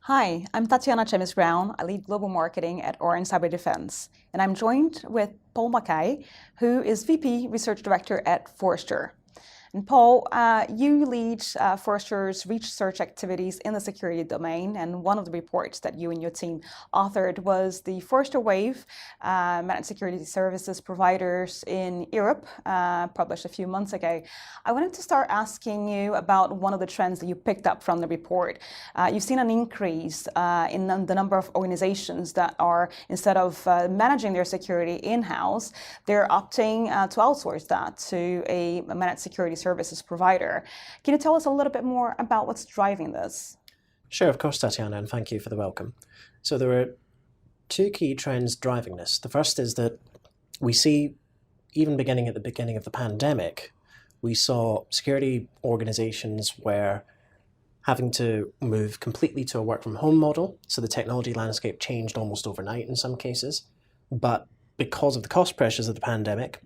Hi, I'm Tatiana Chamis-Brown. I lead Global Marketing at Orange Cyber Defense, and I'm joined with Paul McKay, who is VP Research Director at Forrester. And Paul, you lead Forrester's research activities in the security domain, and one of the reports that you and your team authored was the Forrester Wave, Managed Security Services Providers in Europe, published a few months ago. I wanted to start asking you about one of the trends that you picked up from the report. You've seen an increase in the number of organizations that are, instead of managing their security in-house, they're opting to outsource that to a managed security services provider. Can you tell us a little bit more about what's driving this? Sure, of course, Tatiana, and thank you for the welcome. So there are two key trends driving this. The first is that we see, even beginning at the beginning of the pandemic, we saw security organizations were having to move completely to a work from home model. So the technology landscape changed almost overnight in some cases. But because of the cost pressures of the pandemic,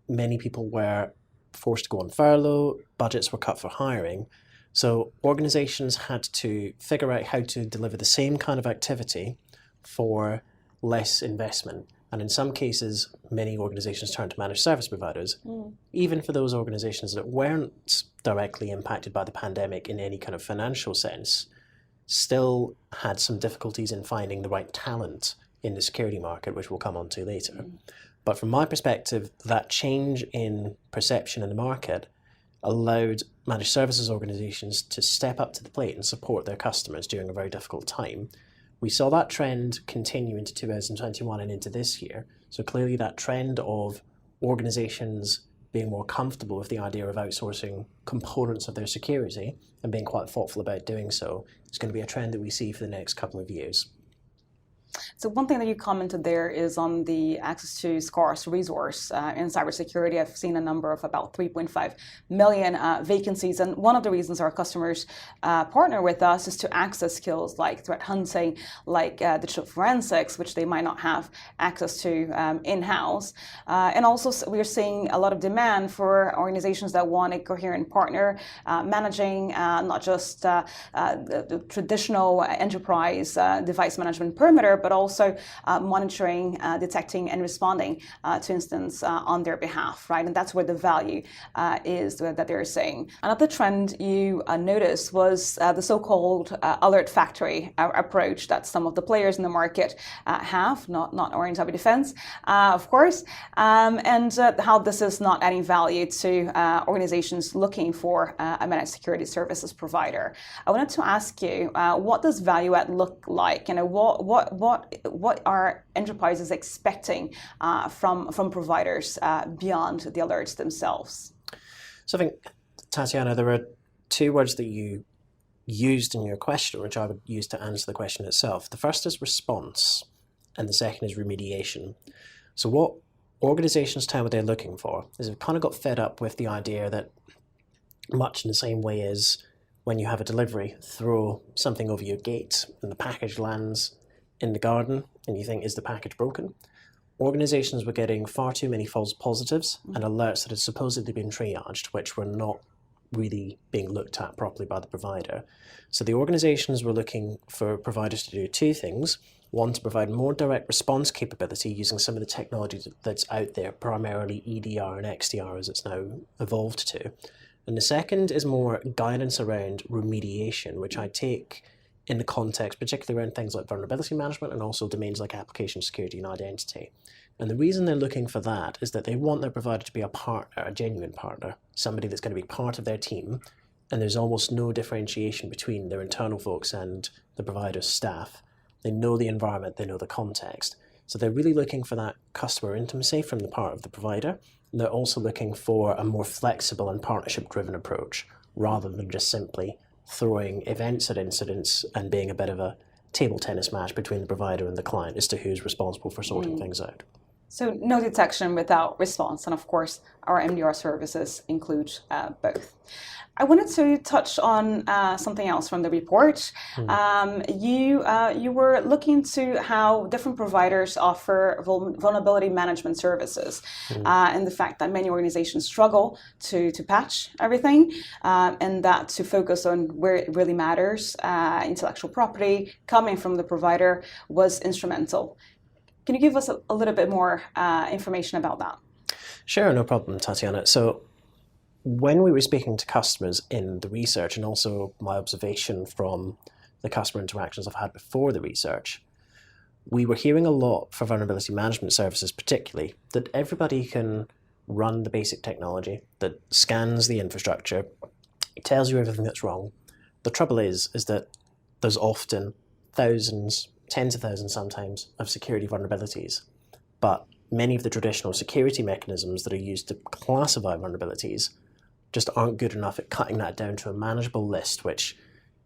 many people were forced to go on furlough, budgets were cut for hiring. So organizations had to figure out how to deliver the same kind of activity for less investment. And in some cases, many organizations turned to managed service providers. Even for those organizations that weren't directly impacted by the pandemic in any kind of financial sense, still had some difficulties in finding the right talent in the security market, which we'll come on to later. But from my perspective, that change in perception in the market allowed managed services organizations to step up to the plate and support their customers during a very difficult time. We saw that trend continue into 2021 and into this year. So clearly that trend of organizations being more comfortable with the idea of outsourcing components of their security and being quite thoughtful about doing so is going to be a trend that we see for the next couple of years. So one thing that you commented there is on the access to scarce resource in cybersecurity. I've seen a number of about 3.5 million vacancies. And one of the reasons our customers partner with us is to access skills like threat hunting, like digital forensics, which they might not have access to in-house. And also we're seeing a lot of demand for organizations that want a coherent partner managing not just the traditional enterprise device management perimeter, but also monitoring, detecting, and responding to incidents on their behalf, right? And that's where the value is that they're saying. Another trend you noticed was the so-called alert factory approach that some of the players in the market have, not Orange Cyber Defense, of course, and how this is not adding value to organizations looking for a managed security services provider. I wanted to ask you, what does Valueadd look like? You know, what are enterprises expecting from providers beyond the alerts themselves? So I think, Tatiana, there are two words that you used in your question, which I would use to answer the question itself. The first is response, and the second is remediation. So what organizations tell what they're looking for is they've kind of got fed up with the idea that, much in the same way as when you have a delivery, throw something over your gate and the package lands in the garden and you think, is the package broken? Organizations were getting far too many false positives and alerts that had supposedly been triaged, which were not really being looked at properly by the provider. So the organizations were looking for providers to do two things. One, to provide more direct response capability using some of the technology that's out there, primarily EDR and XDR as it's now evolved to. And the second is more guidance around remediation, which I take in the context, particularly around things like vulnerability management and also domains like application security and identity. And the reason they're looking for that is that they want their provider to be a partner, a genuine partner, somebody that's going to be part of their team, and there's almost no differentiation between their internal folks and the provider's staff. They know the environment, they know the context. So they're really looking for that customer intimacy from the part of the provider, and they're also looking for a more flexible and partnership-driven approach, rather than just simply throwing events at incidents and being a bit of a table tennis match between the provider and the client as to who's responsible for sorting things out. So no detection without response, and of course our MDR services include both. I wanted to touch on something else from the report. You were looking to how different providers offer vulnerability management services, and the fact that many organizations struggle to patch everything, and that to focus on where it really matters, intellectual property coming from the provider was instrumental. Can you give us a little bit more information about that? Sure, no problem, Tatiana. So when we were speaking to customers in the research, and also my observation from the customer interactions I've had before the research, we were hearing a lot for vulnerability management services particularly, that everybody can run the basic technology that scans the infrastructure, it tells you everything that's wrong. The trouble is that there's often thousands, tens of thousands sometimes, of security vulnerabilities. But many of the traditional security mechanisms that are used to classify vulnerabilities just aren't good enough at cutting that down to a manageable list which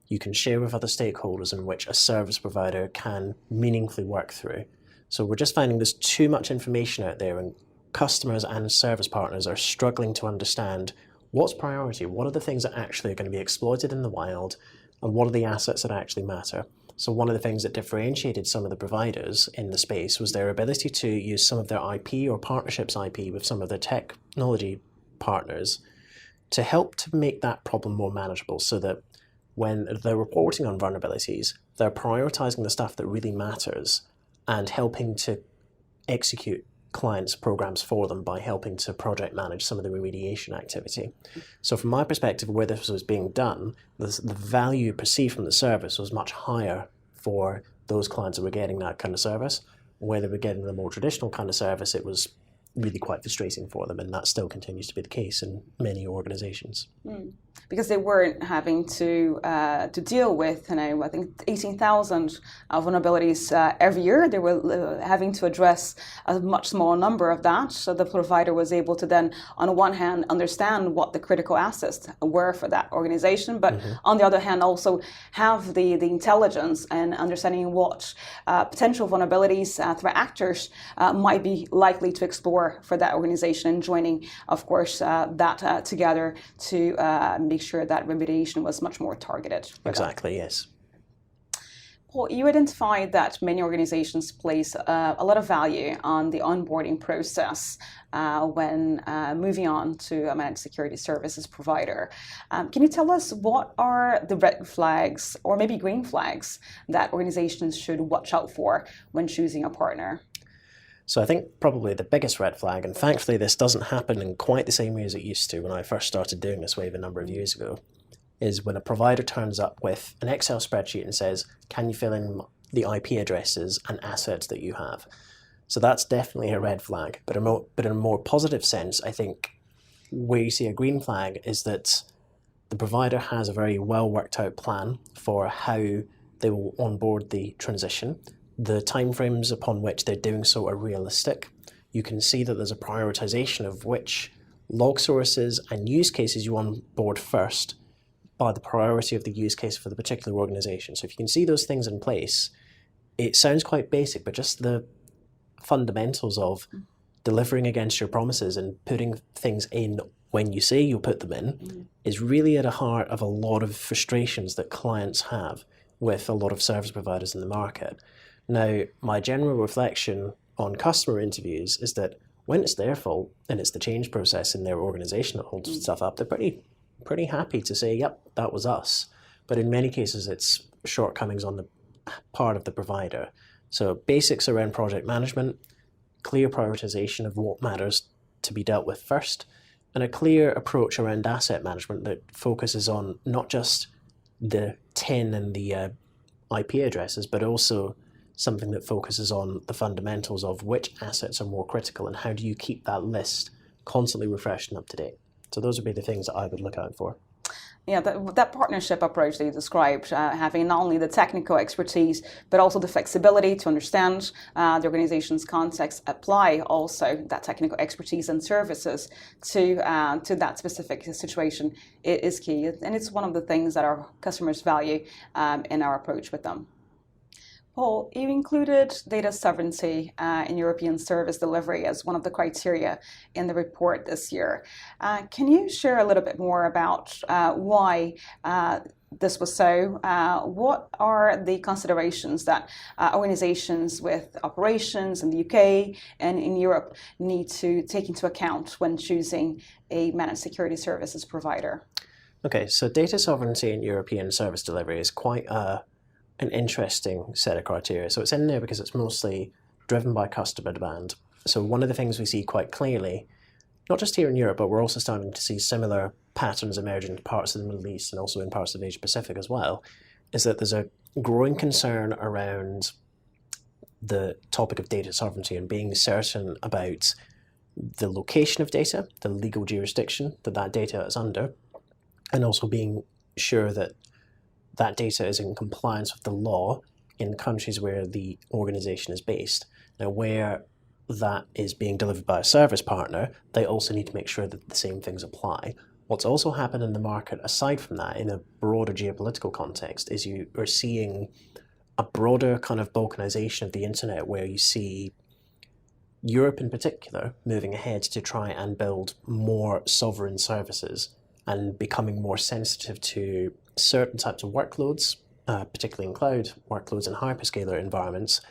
you can share with other stakeholders and which a service provider can meaningfully work through. So we're just finding there's too much information out there, and customers and service partners are struggling to understand what's priority, what are the things that actually are going to be exploited in the wild, and what are the assets that actually matter. So one of the things that differentiated some of the providers in the space was their ability to use some of their IP or partnerships IP with some of their technology partners to help to make that problem more manageable, so that when they're reporting on vulnerabilities, they're prioritizing the stuff that really matters and helping to execute clients' programs for them by helping to project manage some of the remediation activity. So from my perspective, where this was being done, the value perceived from the service was much higher for those clients that were getting that kind of service. Where they were getting the more traditional kind of service, it was really quite frustrating for them, and that still continues to be the case in many organizations. Because they weren't having to deal with, I think 18,000 vulnerabilities every year. They were having to address a much smaller number of that. So the provider was able to then, on one hand, understand what the critical assets were for that organization, but on the other hand, also have the intelligence and understanding what potential vulnerabilities threat actors might be likely to explore for that organization, and joining, of course, that together to make sure that remediation was much more targeted. Exactly, yes. Paul, you identified that many organizations place a lot of value on the onboarding process when moving on to a managed security services provider. Can you tell us what are the red flags or maybe green flags that organizations should watch out for when choosing a partner? So I think probably the biggest red flag, and thankfully this doesn't happen in quite the same way as it used to when I first started doing this wave a number of years ago, is when a provider turns up with an Excel spreadsheet and says, can you fill in the IP addresses and assets that you have? So that's definitely a red flag. But in a more positive sense, I think where you see a green flag is that the provider has a very well worked out plan for how they will onboard the transition. The timeframes upon which they're doing so are realistic. You can see that there's a prioritization of which log sources and use cases you onboard first by the priority of the use case for the particular organization. So if you can see those things in place, it sounds quite basic, but just the fundamentals of delivering against your promises and putting things in when you say you'll put them in is really at the heart of a lot of frustrations that clients have with a lot of service providers in the market. Now, my general reflection on customer interviews is that when it's their fault and it's the change process in their organization that holds stuff up, they're pretty happy to say, yep, that was us. But in many cases, it's shortcomings on the part of the provider. So basics around project management, clear prioritization of what matters to be dealt with first, and a clear approach around asset management that focuses on not just the TIN and the IP addresses, but also something that focuses on the fundamentals of which assets are more critical and how do you keep that list constantly refreshed and up to date. So those would be the things that I would look out for. Yeah, that partnership approach that you described, having not only the technical expertise, but also the flexibility to understand the organization's context, apply also that technical expertise and services to that specific situation is key. And it's one of the things that our customers value in our approach with them. Paul, you included data sovereignty in European service delivery as one of the criteria in the report this year. Can you share a little bit more about why this was so? What are the considerations that organizations with operations in the UK and in Europe need to take into account when choosing a managed security services provider? Okay, so data sovereignty in European service delivery is quite an interesting set of criteria. So it's in there because it's mostly driven by customer demand. So one of the things we see quite clearly, not just here in Europe, but we're also starting to see similar patterns emerge in parts of the Middle East and also in parts of Asia Pacific as well, is that there's a growing concern around the topic of data sovereignty and being certain about the location of data, the legal jurisdiction that that data is under, and also being sure that that data is in compliance with the law in countries where the organization is based. Now, where that is being delivered by a service partner, they also need to make sure that the same things apply. What's also happened in the market, aside from that, in a broader geopolitical context, is you are seeing a broader kind of balkanization of the internet, where you see Europe in particular moving ahead to try and build more sovereign services and becoming more sensitive to certain types of workloads, particularly in cloud workloads and hyperscaler environments,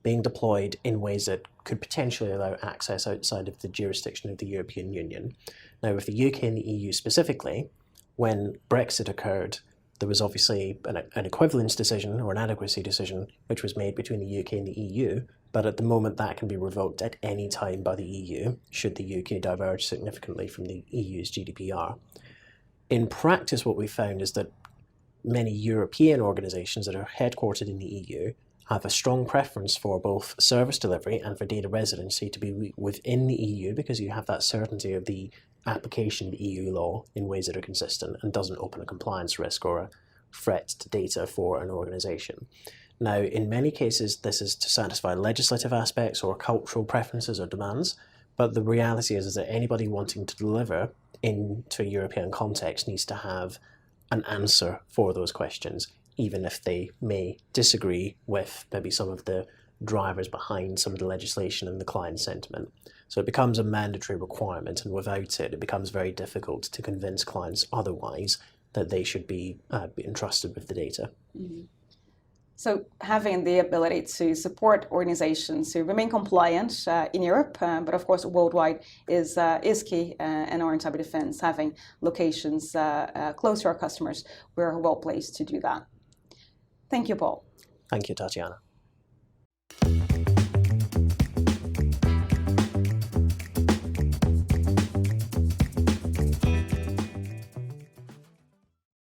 being deployed in ways that could potentially allow access outside of the jurisdiction of the European Union. Now, with the UK and the EU specifically, when Brexit occurred, there was obviously an equivalence decision or an adequacy decision which was made between the UK and the EU, but at the moment that can be revoked at any time by the EU should the UK diverge significantly from the EU's GDPR. In practice, what we found is that many European organizations that are headquartered in the EU have a strong preference for both service delivery and for data residency to be within the EU, because you have that certainty of the application of EU law in ways that are consistent and doesn't open a compliance risk or a threat to data for an organization. Now, in many cases, this is to satisfy legislative aspects or cultural preferences or demands, but the reality is that anybody wanting to deliver into a European context needs to have an answer for those questions, even if they may disagree with maybe some of the drivers behind some of the legislation and the client sentiment. So it becomes a mandatory requirement, and without it, it becomes very difficult to convince clients otherwise that they should be entrusted with the data. Mm-hmm. So having the ability to support organizations to remain compliant in Europe, but of course worldwide, is key in our cyber defense. Having locations close to our customers, we're well placed to do that. Thank you, Paul. Thank you, Tatiana.